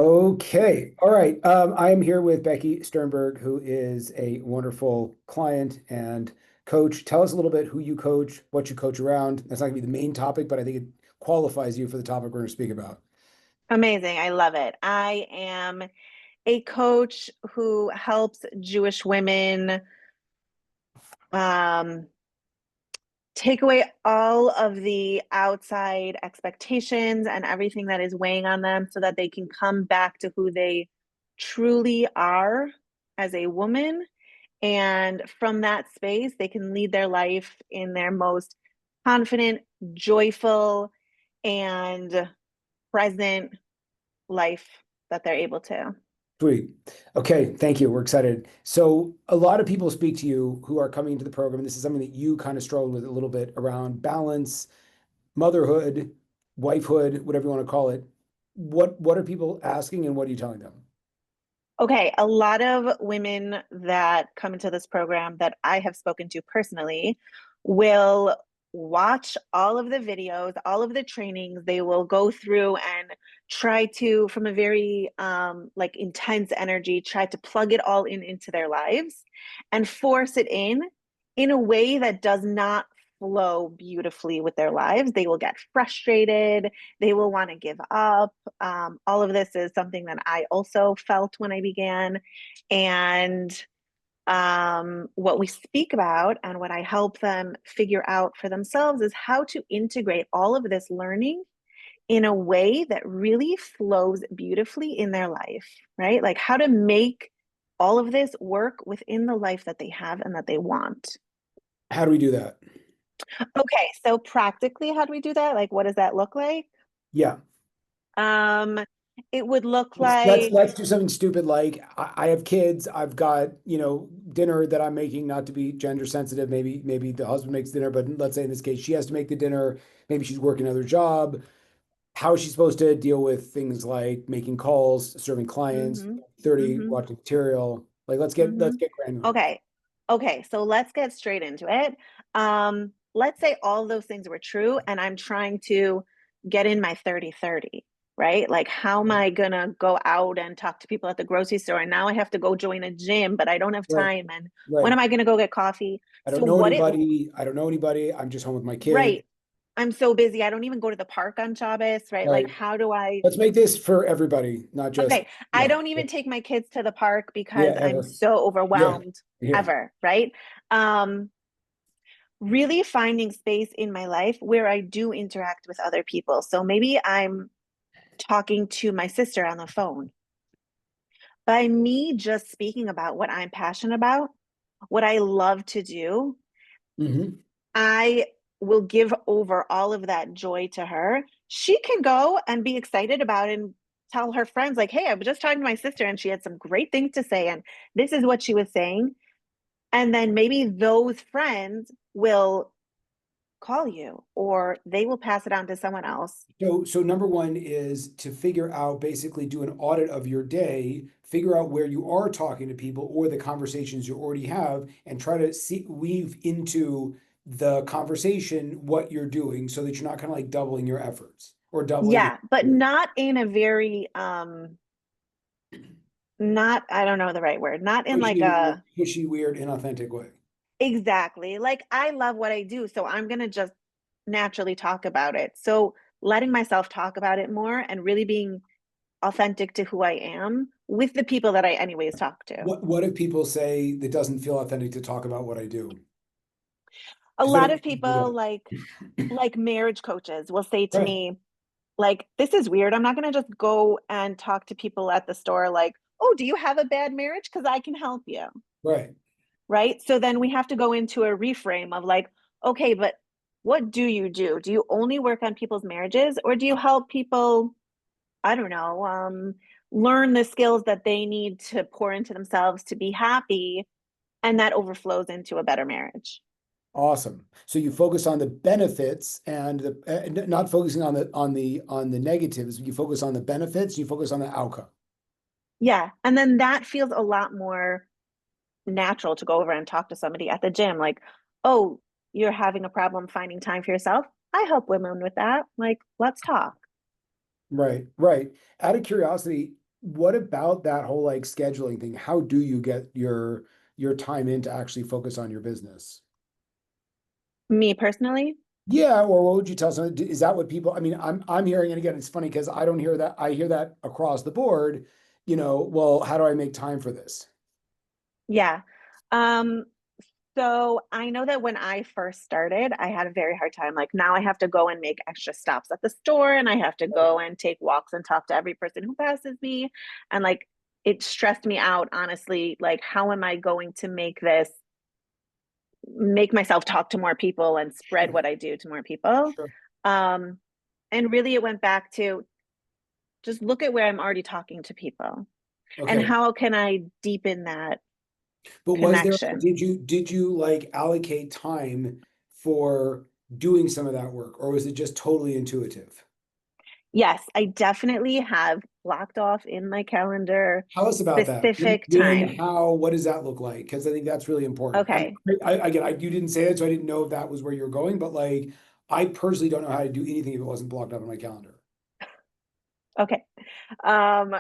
Okay. All right. I am here with Becky Sternberg, who is a wonderful client and coach. Tell us a little bit who you coach, what you coach around. That's not going to be the main topic, but I think it qualifies you for the topic we're going to speak about. Amazing. I love it. I am a coach who helps Jewish women um, take away all of the outside expectations and everything that is weighing on them so that they can come back to who they truly are as a woman. And from that space, they can lead their life in their most confident, joyful, and present life that they're able to. Sweet. Okay. Thank you. We're excited. So, a lot of people speak to you who are coming into the program, and this is something that you kind of struggle with a little bit around balance, motherhood, wifehood, whatever you want to call it. What are people asking, and what are you telling them? Okay, a lot of women that come into this program that I have spoken to personally will watch all of the videos, all of the trainings. They will go through and try to, from a very like intense energy, try to plug it all in into their lives and force it in a way that does not flow beautifully with their lives. They will get frustrated. They will want to give up. All of this is something that I also felt when I began. And what we speak about and what I help them figure out for themselves is how to integrate all of this learning in a way that really flows beautifully in their life, right? Like how to make all of this work within the life that they have and that they want. How do we do that? Okay, so practically, how do we do that? Like, what does that look like? Yeah. Um, it would look Let's like, let's do something stupid like I have kids. I've got, dinner that I'm making, not to be gender sensitive. Maybe the husband makes dinner, but let's say in this case she has to make the dinner. Maybe she's working another job. How is she supposed to deal with things like making calls, serving clients, mm-hmm, 30 mm-hmm, watching material? Like mm-hmm. let's get granular. Okay. Okay, so let's get straight into it. Let's say all those things were true, and I'm trying to get in my 30-30, right? Like, how am I gonna go out and talk to people at the grocery store? And now I have to go join a gym, but I don't have Right, time. And when right. am I gonna go get coffee? I don't So, know what it, anybody. I don't know anybody. I'm just home with my kid. right? I'm so busy. I don't even go to the park on Shabbos, right? Like, Right. how do I Let's make this for everybody, not just, Okay, I yeah. don't even take my kids to the park Yeah, because I'm ever. so Yeah. overwhelmed Yeah. ever, right? Um, really finding space in my life where I do interact with other people. So maybe I'm talking to my sister on the phone. By me just speaking about what I'm passionate about, what I love to do, Hmm. I will give over all of that joy to her. She can go and be excited about it and tell her friends, like, hey, I was just talking to my sister and she had some great things to say. And this is what she was saying. And then maybe those friends will call you or they will pass it on to someone else. So number one is to figure out, basically do an audit of your day, figure out where you are talking to people or the conversations you already have, and try to weave into the conversation what you're doing so that you're not kind of like doubling your efforts or doubling. Yeah, but not in a very not I don't know the right word. Not in like a Pushy, weird, inauthentic way. exactly. Like I love what I do, so I'm going to just naturally talk about it. So letting myself talk about it more and really being authentic to who I am with the people that I anyways talk to. What if people say that doesn't feel authentic to talk about what I do? A Because lot then of people like marriage coaches will say to right, me like this is weird. I'm not going to just go and talk to people at the store like, "Oh, do you have a bad marriage because I can help you." right. Right? So then we have to go into a reframe of like, okay, but what do you do? Do you only work on people's marriages or do you help people, I don't know, learn the skills that they need to pour into themselves to be happy and that overflows into a better marriage? Awesome. So you focus on the benefits and not focusing on the negatives. You focus on the benefits. You focus on the outcome. Yeah. And then that feels a lot more natural to go over and talk to somebody at the gym like, "Oh, you're having a problem finding time for yourself? I help women with that. Like, let's talk." Right, right. Out of curiosity, what about that whole like scheduling thing? How do you get your time in to actually focus on your business? Me personally, Yeah, or what would you tell someone? Is that what people, I mean, I'm hearing, and again, it's funny because I don't hear that. I hear that across the board, well, how do I make time for this? yeah. Um, so I know that when I first started, I had a very hard time. Like now I have to go and make extra stops at the store and I have to go and take walks and talk to every person who passes me. And like it stressed me out, honestly. Like, how am I going to make myself talk to more people and spread Sure, what I do to more people? sure. Um, and really it went back to just look at where I'm already talking to people and Okay. how can I deepen that But was there, connection. did you like allocate time for doing some of that work, or was it just totally intuitive? Yes, I definitely have blocked off in my calendar Tell us about that. specific When, time. how, what does that look like? Because I think that's really important. Okay. Again, you didn't say that, so I didn't know if that was where you're going, but like, I personally don't know how to do anything if it wasn't blocked up on my calendar. Okay. Um,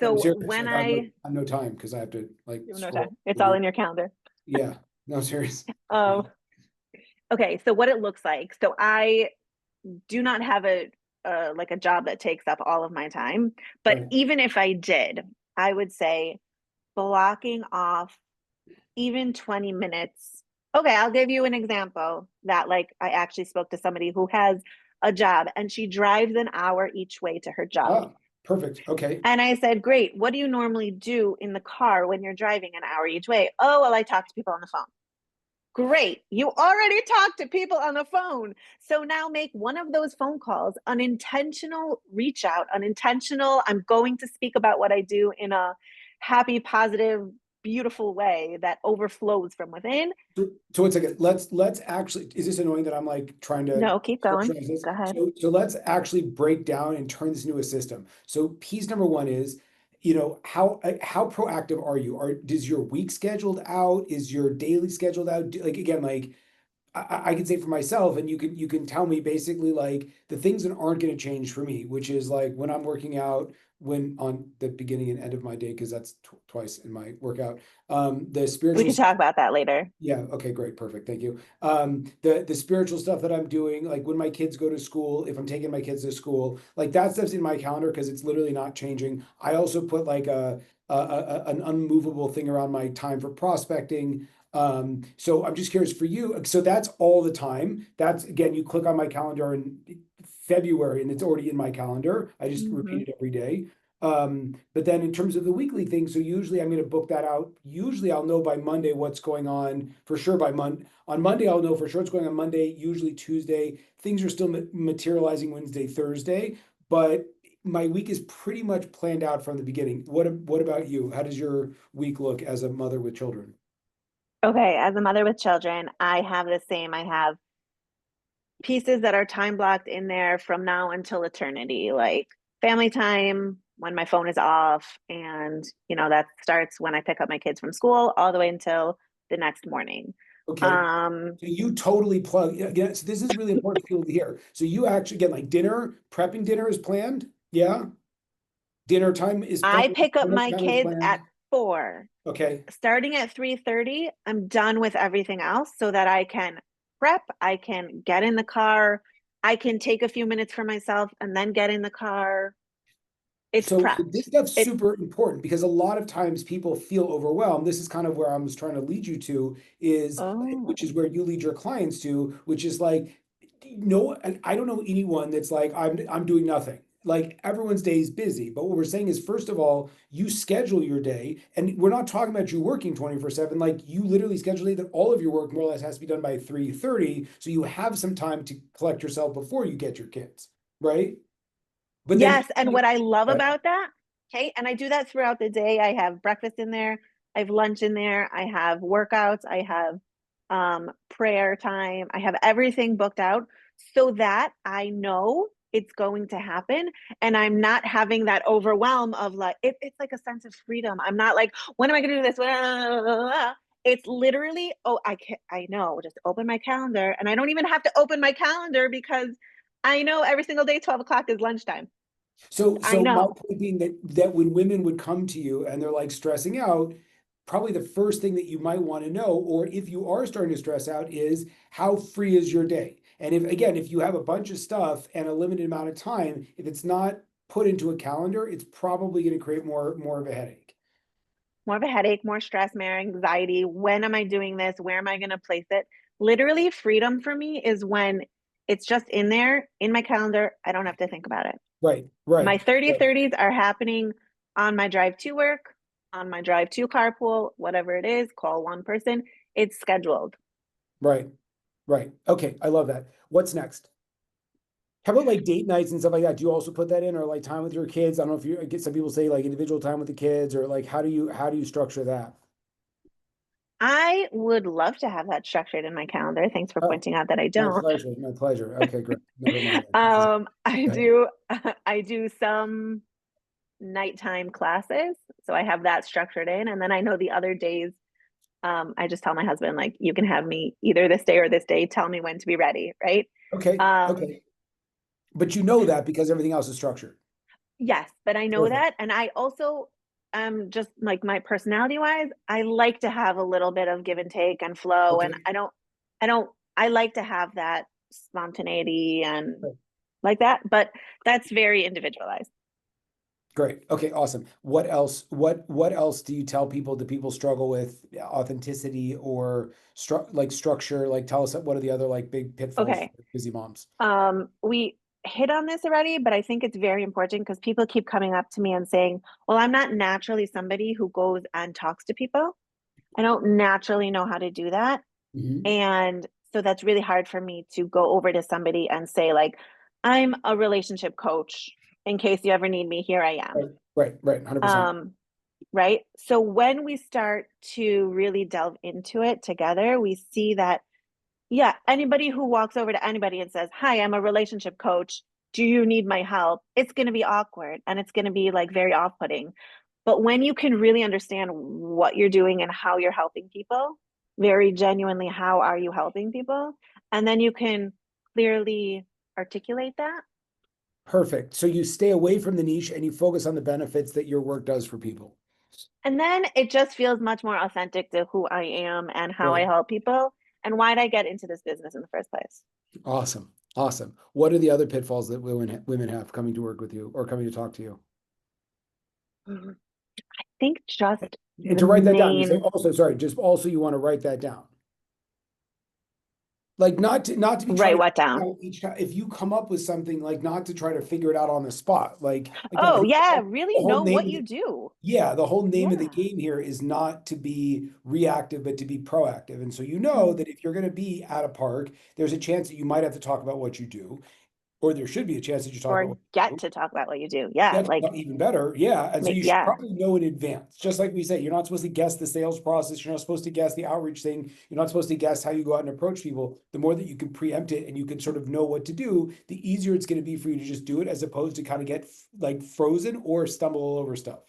No, I'm so serious. when Like, I have no time because I have to like you have no scroll time. It's all through. in your calendar. Yeah, no, serious. Um, okay, so what it looks like. So I do not have a like a job that takes up all of my time, but Right. even if I did, I would say blocking off even 20 minutes. Okay, I'll give you an example that like I actually spoke to somebody who has a job and she drives an hour each way to her job. Ah, perfect. Okay. And I said, "Great. What do you normally do in the car when you're driving an hour each way?" "Oh, well, I talk to people on the phone." Great. You already talked to people on the phone. So now make one of those phone calls an intentional reach out, an intentional, I'm going to speak about what I do in a happy, positive, beautiful way that overflows from within. So one second. Let's actually. Is this annoying that I'm like trying to No, keep going. structure this? Go ahead. So let's actually break down and turn this into a system. So piece number one is, how proactive are you? Does your week scheduled out? Is your daily scheduled out? Like again, like I can say for myself, and you can tell me basically like the things that aren't going to change for me, which is like when I'm working out, when on the beginning and end of my day, because that's twice in my workout. The We spiritual can talk about that later. yeah, okay, great, perfect. Thank you. The spiritual stuff that I'm doing, like when my kids go to school, if I'm taking my kids to school, like that stuff's in my calendar because it's literally not changing. I also put like an unmovable thing around my time for prospecting. So I'm just curious for you. So that's all the time. That's again, you click on my calendar in February and it's already in my calendar. I just Mm-hmm. repeat it every day. But then in terms of the weekly thing, so usually I'm going to book that out. Usually I'll know by Monday what's going on for sure by on Monday. I'll know for sure what's going on Monday, usually Tuesday. Things are still materializing Wednesday, Thursday, but my week is pretty much planned out from the beginning. What about you? How does your week look as a mother with children? Okay, as a mother with children, I have the same. I have pieces that are time blocked in there from now until eternity, like family time when my phone is off. And, that starts when I pick up my kids from school all the way until the next morning. Okay. Um, So you totally plug, yeah, yeah, so this is really important for people to hear. So you actually get like prepping dinner is planned. Yeah. Dinner time is I planned. pick up Dinner my time is kids at planned. 4. Okay. Starting at 3:30, I'm done with everything else so that I can prep, I can get in the car, I can take a few minutes for myself and then get in the car. It's So this prepped. stuff's It's super important because a lot of times people feel overwhelmed. This is kind of where I was trying to lead you to is, which oh. is where you lead your clients to, which is like, no, and I don't know anyone that's like, I'm doing nothing. Like everyone's day is busy. But what we're saying is, first of all, you schedule your day, and we're not talking about you working 24/7. Like you literally schedule that all of your work more or less has to be done by 3:30. So you have some time to collect yourself before you get your kids, right? But then Yes, and like, what I love right. about that, okay, and I do that throughout the day. I have breakfast in there, I have lunch in there, I have workouts, I have prayer time, I have everything booked out so that I know it's going to happen and I'm not having that overwhelm of like it's like a sense of freedom. I'm not like, when am I gonna do this? It's literally, oh, I know, just open my calendar and I don't even have to open my calendar because I know every single day 12 o'clock is lunchtime. I So my know. point being that when women would come to you and they're like stressing out, probably the first thing that you might want to know, or if you are starting to stress out, is how free is your day? And if again, if you have a bunch of stuff and a limited amount of time, if it's not put into a calendar, it's probably going to create more of a headache. More of a headache, more stress, more anxiety. When am I doing this? Where am I going to place it? Literally, freedom for me is when it's just in there in my calendar. I don't have to think about it. Right, right, My 30 right, 30s are happening on my drive to work, on my drive to carpool, whatever it is, call one person. It's scheduled. right, right. Okay, I love that. What's next? How about like date nights and stuff like that? Do you also put that in, or like time with your kids? I don't know if you get some people say like individual time with the kids, or like how do you structure that? I would love to have that structured in my calendar. Thanks for Oh, pointing out that I my don't. pleasure, my pleasure. Okay, great. Never mind. This is I go ahead. do I do some nighttime classes. So I have that structured in. And then I know the other days, I just tell my husband, like, you can have me either this day or this day. Tell me when to be ready. Right. Okay, Um, okay. But you know that because everything else is structured. yes, but I know Perfect. that. And I also, just like my personality wise, I like to have a little bit of give and take and flow. And Okay. I like to have that spontaneity and Right. like that, but that's very individualized. Great. Okay, awesome. What else? What else do you tell people? Do people struggle with authenticity or like structure? Like tell us what are the other like big pitfalls for Okay. busy moms? We hit on this already, but I think it's very important because people keep coming up to me and saying, well, I'm not naturally somebody who goes and talks to people. I don't naturally know how to do that. Hmm. And so that's really hard for me to go over to somebody and say, like, I'm a relationship coach. In case you ever need me, here I am. Right, right, 100%. Um, right. So when we start to really delve into it together, we see that yeah, anybody who walks over to anybody and says, "Hi, I'm a relationship coach. Do you need my help?" It's going to be awkward and it's going to be like very off-putting. But when you can really understand what you're doing and how you're helping people, very genuinely, how are you helping people? And then you can clearly articulate that. Perfect. So you stay away from the niche and you focus on the benefits that your work does for people. And then it just feels much more authentic to who I am and how I Right. help people and why did I get into this business in the first place. Awesome. Awesome. What are the other pitfalls that women have coming to work with you or coming to talk to you? I think just And the to write that down, you say main also, sorry, just also you want to write that down. Like not to be write trying to what figure down. it out each time. If you come up with something, like not to try to figure it out on the spot. Like again, I Oh, think yeah, the really whole know what name of you do. yeah, the whole name of the Yeah. game here is not to be reactive, but to be proactive. And so you know Mhm. that if you're going to be at a park, there's a chance that you might have to talk about what you do, or there should be a chance that you talk about Or what you get do. to talk about what you do. Yeah, That's like even better. Yeah. And so you should yeah. probably know in advance. Just like we say, you're not supposed to guess the sales process. You're not supposed to guess the outreach thing. You're not supposed to guess how you go out and approach people. The more that you can preempt it and you can sort of know what to do, the easier it's going to be for you to just do it as opposed to kind of get like frozen or stumble all over stuff.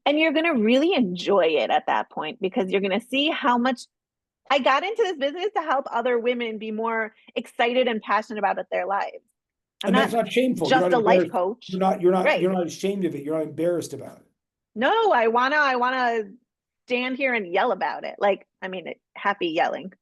And you're going to really enjoy it at that point because you're going to see how much I got into this business to help other women be more excited and passionate about their lives. I'm And not that's not shameful. You're not just a life embarrassed. coach. You're Right. not ashamed of it. You're not embarrassed about it. No, I want to stand here and yell about it. Like, I mean, happy yelling.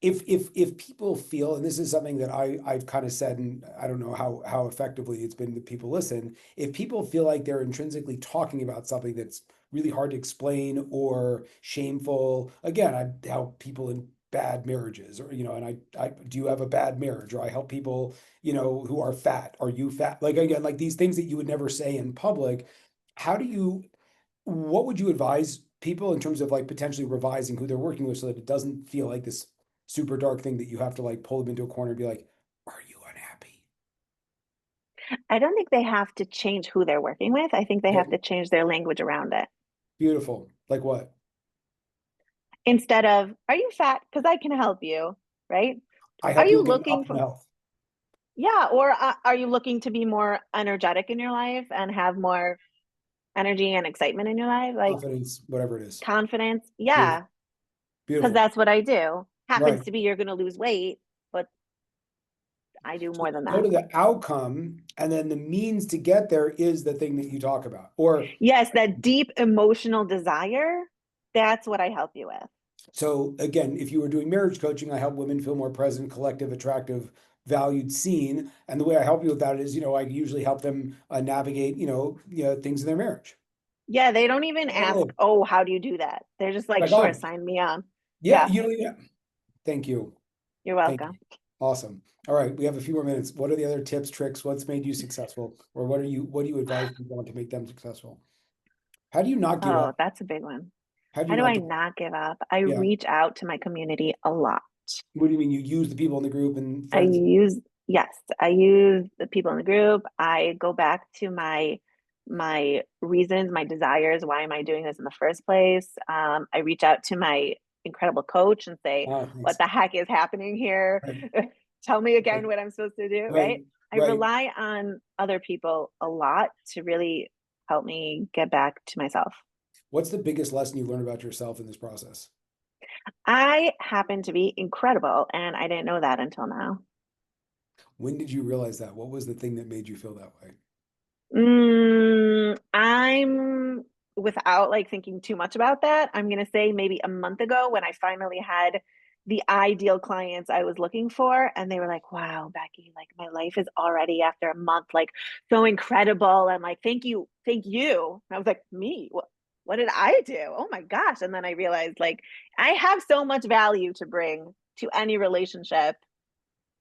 If people feel, and this is something that I've kind of said, and I don't know how effectively it's been that people listen, if people feel like they're intrinsically talking about something that's really hard to explain or shameful, again, I help people in bad marriages, or and I do you have a bad marriage, or I help people, who are fat. Are you fat? Like again, like these things that you would never say in public. How do you what would you advise people in terms of like potentially revising who they're working with so that it doesn't feel like this super dark thing that you have to like pull them into a corner and be like, are you unhappy? I don't think they have to change who they're working with. I think they have Okay, to change their language around it. beautiful. Like what? Instead of, are you fat? Because I can help you, right? I Are help you people get looking optimal for, health. yeah, or are you looking to be more energetic in your life and have more energy and excitement in your life? Like Confidence, whatever it is. confidence? Beautiful. Yeah, because Beautiful. that's what I do. Happens Right. to be you're going to lose weight, but I do So more than go that. to the outcome, and then the means to get there is the thing that you talk about. Or Yes, that deep emotional desire, that's what I help you with. so again, if you were doing marriage coaching, I help women feel more present, collective, attractive, valued, seen. And the way I help you with that is, I usually help them navigate, things in their marriage. Yeah, they don't even ask, Oh, oh, how do you do that? They're just like, like, sure, oh, sign me on. yeah, Yeah, yeah. Thank you. you're Thank you. welcome. Awesome. All right, we have a few more minutes. What are the other tips, tricks? What's made you successful? Or what do you advise people on to make them successful? How do you not give Oh, up? that's a big one. How do How you do not I give up? not give up? I Yeah. reach out to my community a lot. What do you mean? You use the people in the group and I friends? use, yes, I use the people in the group. I go back to my reasons, my desires. Why am I doing this in the first place? I reach out to my incredible coach and say, Oh, what thanks. the heck is happening here? Right, Tell me again right, what I'm supposed to do, right, right? I right. rely on other people a lot to really help me get back to myself. What's the biggest lesson you learned about yourself in this process? I happen to be incredible, and I didn't know that until now. When did you realize that? What was the thing that made you feel that way? I'm without like thinking too much about that. I'm gonna say maybe a month ago when I finally had the ideal clients I was looking for, and they were like, "Wow, Becky, like my life is already after a month like so incredible." And like, thank you." And I was like, "Me? What did I do? Oh my gosh!" And then I realized like I have so much value to bring to any relationship,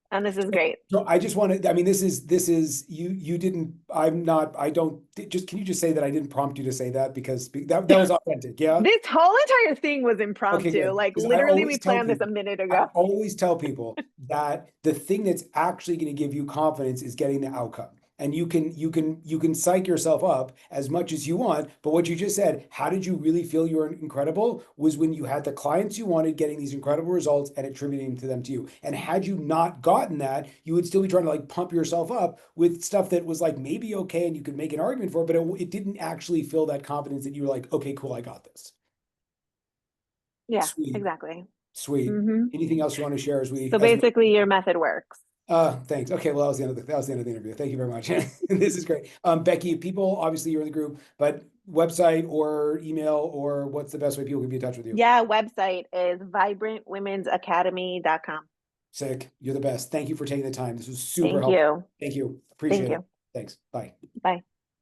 and this is great. So I just want to, I mean, this is you didn't, I'm not, I don't, just, can you just say that I didn't prompt you to say that because that was authentic, yeah? This whole entire thing was Okay, impromptu. good. Like Because I literally we always tell planned this a people, minute I ago. always tell people that the thing that's actually going to give you confidence is getting the outcome. And you can psych yourself up as much as you want, but what you just said, how did you really feel you were incredible, was when you had the clients you wanted getting these incredible results and attributing to them to you. And had you not gotten that, you would still be trying to like pump yourself up with stuff that was like maybe okay and you could make an argument for it, but it didn't actually feel that confidence that you were like, okay, cool, I got this. Yeah, Sweet. Sweet. Sweet. Hmm. Anything else you want to share So as we basically your method works. thanks. Okay, well that was the end of the interview. Thank you very much. This is great. Becky, people, obviously you're in the group, but website or email or what's the best way people can be in touch with you? Yeah, website is vibrantwomensacademy.com. Sick. You're the best. Thank you for taking the time. This was super Thank helpful. you. Thank you. Thank Appreciate it. you. Thanks. Bye. Bye.